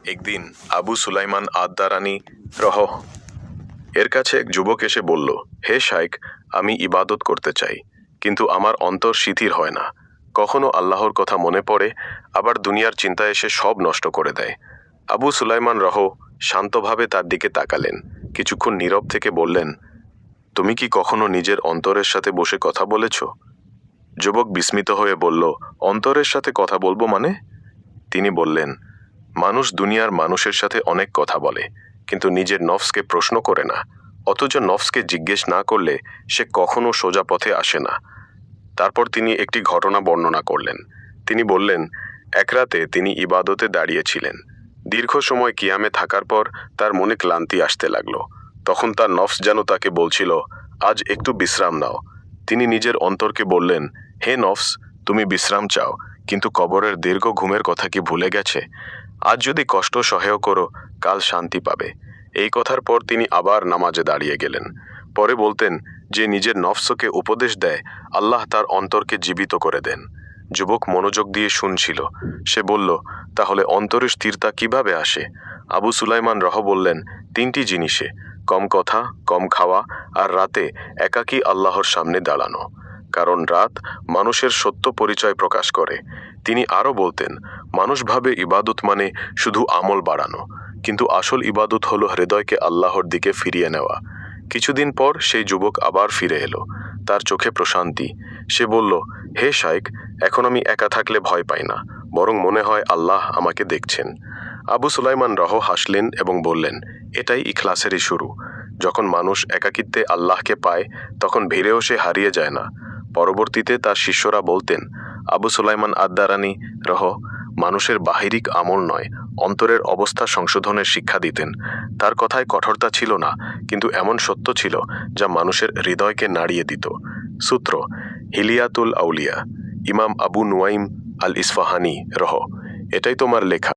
একদিন আবু সুলাইমান আদ-দারানি রহ এর কাছে এক যুবক এসে বলল, হে শাইখ, আমি ইবাদত করতে চাই, কিন্তু আমার অন্তর শিথিল হয় না। কখনো আল্লাহর কথা মনে পড়ে, আবার দুনিয়ার চিন্তা এসে সব নষ্ট করে দেয়। আবু সুলাইমান রহ শান্তভাবে তার দিকে তাকালেন, কিছুক্ষণ নীরব থেকে বললেন, তুমি কি কখনো নিজের অন্তরের সাথে বসে কথা বলেছ? যুবক বিস্মিত হয়ে বলল, অন্তরের সাথে কথা বলবো মানে? তিনি বললেন, মানুষ দুনিয়ার মানুষের সাথে অনেক কথা বলে, কিন্তু নিজের নফসকে প্রশ্ন করে না। অথচ নফসকে জিজ্ঞেস না করলে সে কখনো সোজা পথে আসে না। তারপর তিনি একটি ঘটনা বর্ণনা করলেন। তিনি বললেন, এক রাতে তিনি ইবাদতে দাঁড়িয়েছিলেন। দীর্ঘ সময় কিয়ামে থাকার পর তার মনে ক্লান্তি আসতে লাগলো। তখন তার নফস যেন তাকে বলছিল, আজ একটু বিশ্রাম নাও। তিনি নিজের অন্তরকে বললেন, হে নফস, তুমি বিশ্রাম চাও, কিন্তু কবরের দীর্ঘ ঘুমের কথা কি ভুলে গেছে? আজ যদি কষ্ট সহ্য করো, কাল শান্তি পাবে। এই কথার পর তিনি আবার নামাজে দাঁড়িয়ে গেলেন। পরে বলতেন, যে নিজের নফসকে উপদেশ দেয়, আল্লাহ তার অন্তরকে জীবিত করে দেন। যুবক মনোযোগ দিয়ে শুনছিল। সে বলল, তাহলে অন্তরের স্থিরতা কিভাবে আসে? আবু সুলাইমান রহ বললেন, তিনটি জিনিসে: কম কথা, কম খাওয়া, আর রাতে একাকী আল্লাহর সামনে দাঁড়ানো। কারণ রাত মানুষের সত্য পরিচয় প্রকাশ করে। তিনি আরও বলতেন, মানুষ ভাবে ইবাদত মানে শুধু আমল বাড়ানো, কিন্তু আসল ইবাদত হলো হৃদয়কে আল্লাহর দিকে ফিরিয়ে নেওয়া। কিছুদিন পর সেই যুবক আবার ফিরে এলো। তার চোখে প্রশান্তি। সে বলল, হে শাইখ, এখন আমি একা থাকলে ভয় পাই না, বরং মনে হয় আল্লাহ আমাকে দেখছেন। আবু সুলাইমান রহ হাসলেন এবং বললেন, এটাই ইখলাসেরই শুরু। যখন মানুষ একাকিত্বে আল্লাহকে পায়, তখন ভিড়েও সে হারিয়ে যায় না। পরবর্তীতে তার শিষ্যরা বলতেন, আবু সুলাইমান আদ-দারানি রহ মানুষের বাহিরিক আমল নয়, অন্তরের অবস্থা সংশোধনের শিক্ষা দিতেন। তার কথায় কঠোরতা ছিল না, কিন্তু এমন সত্য ছিল যা মানুষের হৃদয়কে নাড়িয়ে দিত। সূত্র: হিলিয়াতুল আউলিয়া, ইমাম আবু নুয়াইম আল ইসফাহানি রহ। এটাই তোমার লেখা।